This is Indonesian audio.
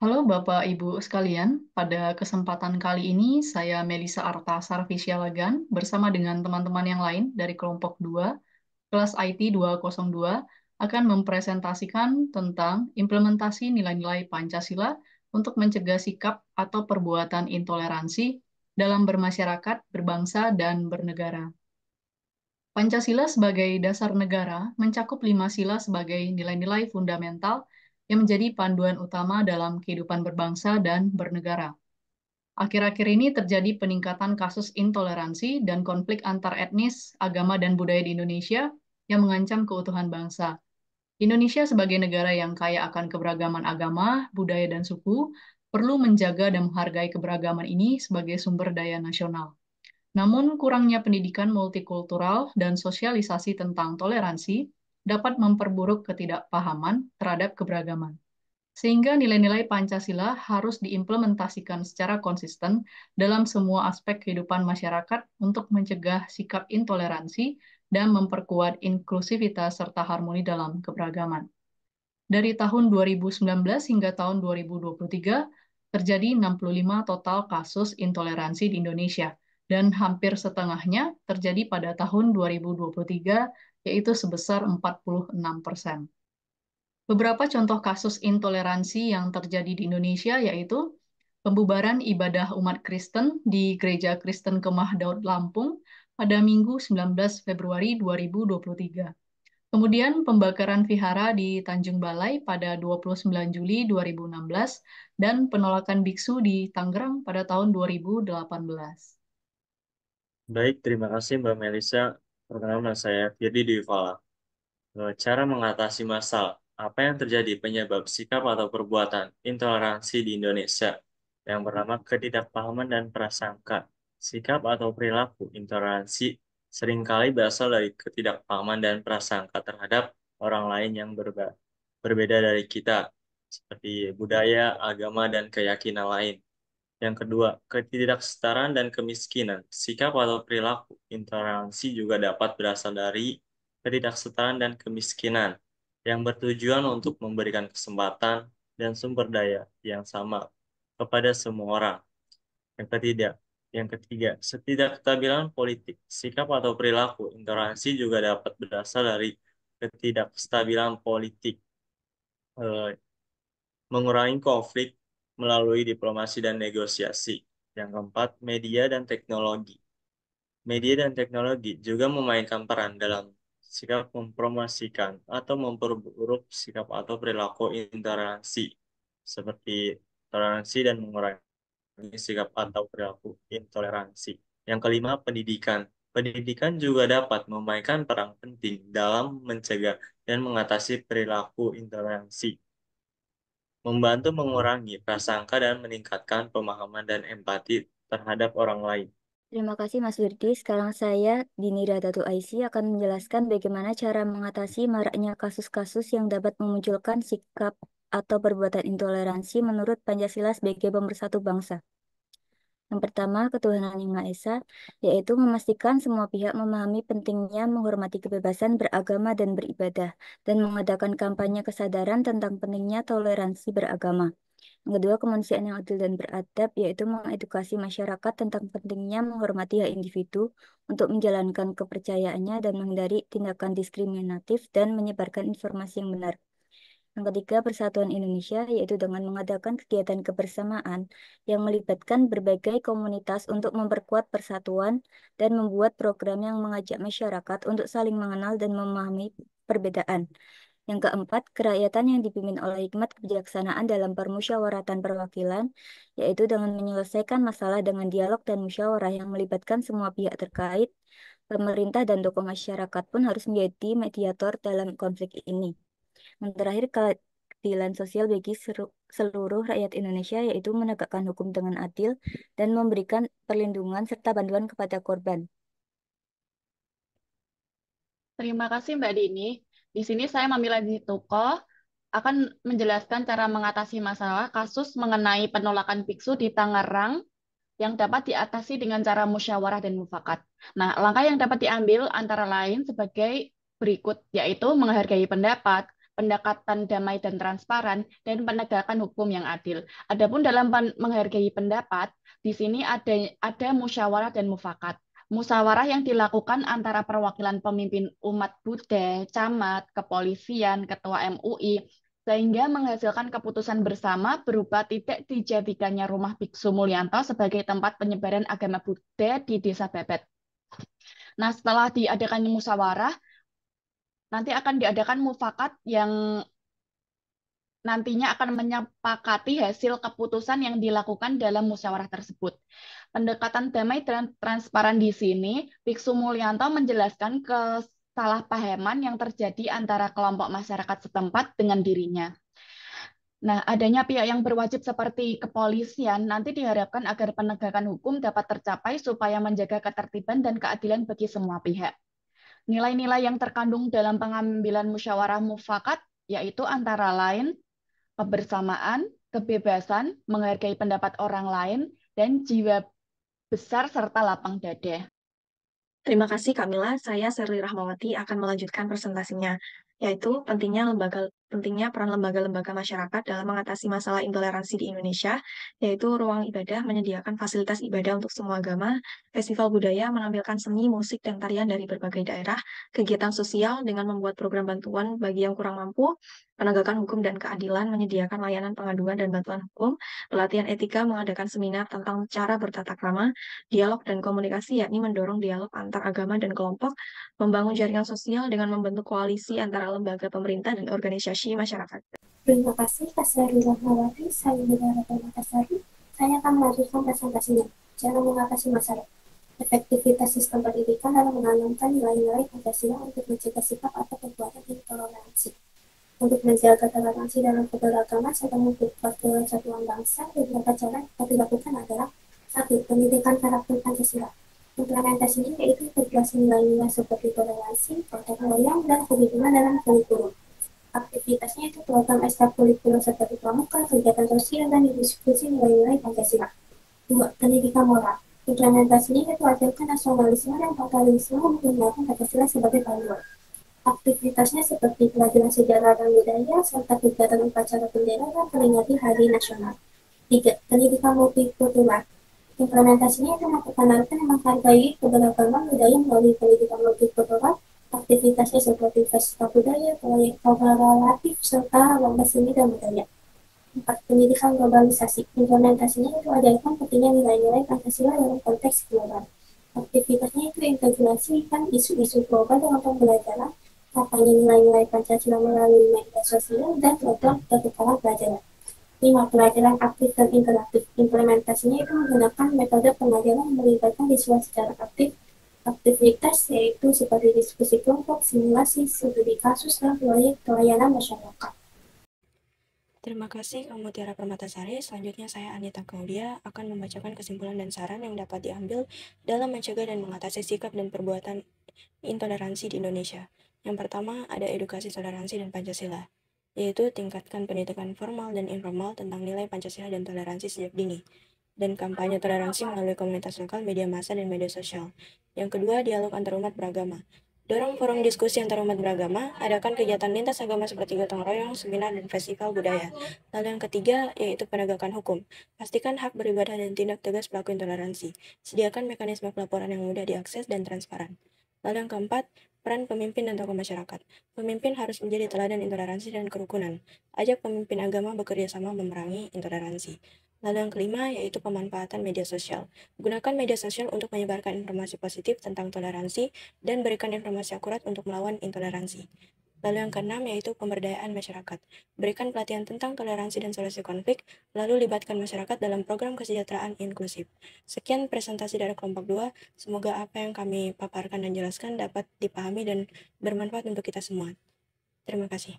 Halo Bapak Ibu sekalian, pada kesempatan kali ini saya Melisa Arta Sarfisialagan bersama dengan teman-teman yang lain dari kelompok 2 kelas IT 202 akan mempresentasikan tentang implementasi nilai-nilai Pancasila untuk mencegah sikap atau perbuatan intoleransi dalam bermasyarakat, berbangsa, dan bernegara. Pancasila sebagai dasar negara mencakup 5 sila sebagai nilai-nilai fundamental yang menjadi panduan utama dalam kehidupan berbangsa dan bernegara. Akhir-akhir ini terjadi peningkatan kasus intoleransi dan konflik antar etnis, agama, dan budaya di Indonesia yang mengancam keutuhan bangsa. Indonesia sebagai negara yang kaya akan keberagaman agama, budaya, dan suku perlu menjaga dan menghargai keberagaman ini sebagai sumber daya nasional. Namun, kurangnya pendidikan multikultural dan sosialisasi tentang toleransi dapat memperburuk ketidakpahaman terhadap keberagaman. Sehingga nilai-nilai Pancasila harus diimplementasikan secara konsisten dalam semua aspek kehidupan masyarakat untuk mencegah sikap intoleransi dan memperkuat inklusivitas serta harmoni dalam keberagaman. Dari tahun 2019 hingga tahun 2023, terjadi 65 total kasus intoleransi di Indonesia, dan hampir setengahnya terjadi pada tahun 2023, yaitu sebesar 46%. Beberapa contoh kasus intoleransi yang terjadi di Indonesia yaitu pembubaran ibadah umat Kristen di Gereja Kristen Kemah Daud Lampung pada Minggu 19 Februari 2023. Kemudian pembakaran vihara di Tanjung Balai pada 29 Juli 2016 dan penolakan biksu di Tangerang pada tahun 2018. Baik, terima kasih Mbak Melisa. Perkenalkan saya Firdy Dwifala. Cara mengatasi masalah. Apa yang terjadi penyebab sikap atau perbuatan intoleransi di Indonesia? Yang pertama, ketidakpahaman dan prasangka. Sikap atau perilaku intoleransi seringkali berasal dari ketidakpahaman dan prasangka terhadap orang lain yang berbeda dari kita, seperti budaya, agama, dan keyakinan lain. Yang kedua, ketidaksetaraan dan kemiskinan. Sikap atau perilaku intoleransi juga dapat berasal dari ketidaksetaraan dan kemiskinan yang bertujuan untuk memberikan kesempatan dan sumber daya yang sama kepada semua orang. Yang ketiga, ketidakstabilan politik. Sikap atau perilaku intoleransi juga dapat berasal dari ketidakstabilan politik. Eh, Mengurangi konflik melalui diplomasi dan negosiasi. Yang keempat, media dan teknologi. Media dan teknologi juga memainkan peran dalam sikap mempromosikan atau memperburuk sikap atau perilaku intoleransi, seperti toleransi dan mengurangi sikap atau perilaku intoleransi. Yang kelima, pendidikan. Pendidikan juga dapat memainkan peran penting dalam mencegah dan mengatasi perilaku intoleransi, membantu mengurangi prasangka dan meningkatkan pemahaman dan empati terhadap orang lain. Terima kasih Mas Wirdi. Sekarang saya, Dini Radatu Aisy, akan menjelaskan bagaimana cara mengatasi maraknya kasus-kasus yang dapat memunculkan sikap atau perbuatan intoleransi menurut Pancasila sebagai pemersatu bangsa. Yang pertama, ketuhanan yang Maha Esa, yaitu memastikan semua pihak memahami pentingnya menghormati kebebasan beragama dan beribadah, dan mengadakan kampanye kesadaran tentang pentingnya toleransi beragama. Yang kedua, kemanusiaan yang adil dan beradab, yaitu mengedukasi masyarakat tentang pentingnya menghormati hak individu untuk menjalankan kepercayaannya dan menghindari tindakan diskriminatif dan menyebarkan informasi yang benar. Yang ketiga, persatuan Indonesia, yaitu dengan mengadakan kegiatan kebersamaan yang melibatkan berbagai komunitas untuk memperkuat persatuan dan membuat program yang mengajak masyarakat untuk saling mengenal dan memahami perbedaan. Yang keempat, kerakyatan yang dipimpin oleh hikmat kebijaksanaan dalam permusyawaratan perwakilan, yaitu dengan menyelesaikan masalah dengan dialog dan musyawarah yang melibatkan semua pihak terkait. Pemerintah dan tokoh masyarakat pun harus menjadi mediator dalam konflik ini. Yang terakhir, keadilan sosial bagi seluruh rakyat Indonesia, yaitu menegakkan hukum dengan adil dan memberikan perlindungan serta bantuan kepada korban. Terima kasih Mbak Dini. Di sini saya Mamila Tuko akan menjelaskan cara mengatasi masalah kasus mengenai penolakan biksu di Tangerang yang dapat diatasi dengan cara musyawarah dan mufakat. Nah, langkah yang dapat diambil antara lain sebagai berikut, yaitu menghargai pendapat, pendekatan damai dan transparan, dan penegakan hukum yang adil. Adapun dalam menghargai pendapat, di sini ada musyawarah dan mufakat. Musyawarah yang dilakukan antara perwakilan pemimpin umat Buddha, camat, kepolisian, ketua MUI, sehingga menghasilkan keputusan bersama berupa tidak dijadikannya rumah Biksu Mulyanto sebagai tempat penyebaran agama Buddha di Desa Bebet. Nah, setelah diadakan musyawarah, nanti akan diadakan mufakat yang nantinya akan menyepakati hasil keputusan yang dilakukan dalam musyawarah tersebut. Pendekatan damai dan transparan di sini, Biksu Mulyanto menjelaskan kesalahpahaman yang terjadi antara kelompok masyarakat setempat dengan dirinya. Nah, adanya pihak yang berwajib seperti kepolisian nanti diharapkan agar penegakan hukum dapat tercapai supaya menjaga ketertiban dan keadilan bagi semua pihak. Nilai-nilai yang terkandung dalam pengambilan musyawarah mufakat yaitu antara lain kebersamaan, kebebasan, menghargai pendapat orang lain, dan jiwa besar serta lapang dada. Terima kasih Kamila, saya Serli Rahmawati akan melanjutkan presentasinya, yaitu pentingnya peran lembaga-lembaga masyarakat dalam mengatasi masalah intoleransi di Indonesia, yaitu ruang ibadah menyediakan fasilitas ibadah untuk semua agama, festival budaya menampilkan seni, musik, dan tarian dari berbagai daerah, kegiatan sosial dengan membuat program bantuan bagi yang kurang mampu, penegakan hukum dan keadilan menyediakan layanan pengaduan dan bantuan hukum, pelatihan etika mengadakan seminar tentang cara bertata krama, dialog dan komunikasi yakni mendorong dialog antar agama dan kelompok, membangun jaringan sosial dengan membentuk koalisi antara lembaga pemerintah dan organisasi masyarakat. Terima kasih Kak Sari Rahmawati, saya Nidara Permatasari. Saya akan melanjutkan presentasinya, cara mengatasi masalah. Efektivitas sistem pendidikan dalam menanamkan nilai-nilai Pancasila untuk mencegah sikap atau perbuatan intoleransi. Untuk menjaga toleransi dalam keberagaman serta memperkuat kesatuan bangsa, beberapa cara yang dapat dilakukan adalah: 1. Pendidikan karakter Pancasila. Implementasinya yaitu integrasi nilai-nilai seperti toleransi, gotong royong, dan kehidupan dalam kurikulum. Aktivitasnya itu program ekstrakurikuler seperti pramuka, kegiatan sosial, dan diskusi nilai-nilai Pancasila. 2. Pendidikan moral. Implementasinya itu ajarkan nasionalisme dan patriotisme menggunakan Pancasila sebagai panduan. Aktivitasnya seperti pelajaran sejarah dan budaya, serta kegiatan upacara bendera dan peringati Hari Nasional. 3. Pendidikan multikultural. Implementasinya itu memperkenalkan dan menghargai keberagaman budaya melalui pendidikan multikultural. Aktivitasnya seperti festival budaya, proyek kooperatif, serta lomba seni dan budaya. 4. Pendidikan globalisasi. Implementasinya itu ajarkan pentingnya nilai-nilai Pancasila dalam konteks global. Aktivitasnya itu integrasikan isu-isu global dalam pembelajaran, kampanye nilai-nilai Pancasila melalui media sosial, dan program pertukaran pelajaran. 5. Pelajaran aktif dan interaktif. Implementasinya itu menggunakan metode pengajaran yang melibatkan siswa secara aktif. Aktivitas yaitu seperti diskusi kelompok, simulasi, studi kasus, dan proyek pelayanan masyarakat. Terima kasih Kak Mutiara Permatasari. Selanjutnya saya Anita Claudia akan membacakan kesimpulan dan saran yang dapat diambil dalam mencegah dan mengatasi sikap dan perbuatan intoleransi di Indonesia. Yang pertama, ada edukasi toleransi dan Pancasila, yaitu tingkatkan pendidikan formal dan informal tentang nilai Pancasila dan toleransi sejak dini, dan kampanye toleransi melalui komunitas lokal, media massa, dan media sosial. Yang kedua, dialog antarumat beragama. Dorong forum diskusi antarumat beragama, adakan kegiatan lintas agama seperti gotong royong, seminar, dan festival budaya. Lalu yang ketiga, yaitu penegakan hukum. Pastikan hak beribadah dan tindak tegas pelaku intoleransi. Sediakan mekanisme pelaporan yang mudah diakses dan transparan. Lalu yang keempat, peran pemimpin dan tokoh masyarakat. Pemimpin harus menjadi teladan intoleransi dan kerukunan. Ajak pemimpin agama bekerja sama memerangi intoleransi. Lalu yang kelima, yaitu pemanfaatan media sosial. Gunakan media sosial untuk menyebarkan informasi positif tentang toleransi dan berikan informasi akurat untuk melawan intoleransi. Lalu yang keenam, yaitu pemberdayaan masyarakat. Berikan pelatihan tentang toleransi dan solusi konflik, lalu libatkan masyarakat dalam program kesejahteraan inklusif. Sekian presentasi dari kelompok 2. Semoga apa yang kami paparkan dan jelaskan dapat dipahami dan bermanfaat untuk kita semua. Terima kasih.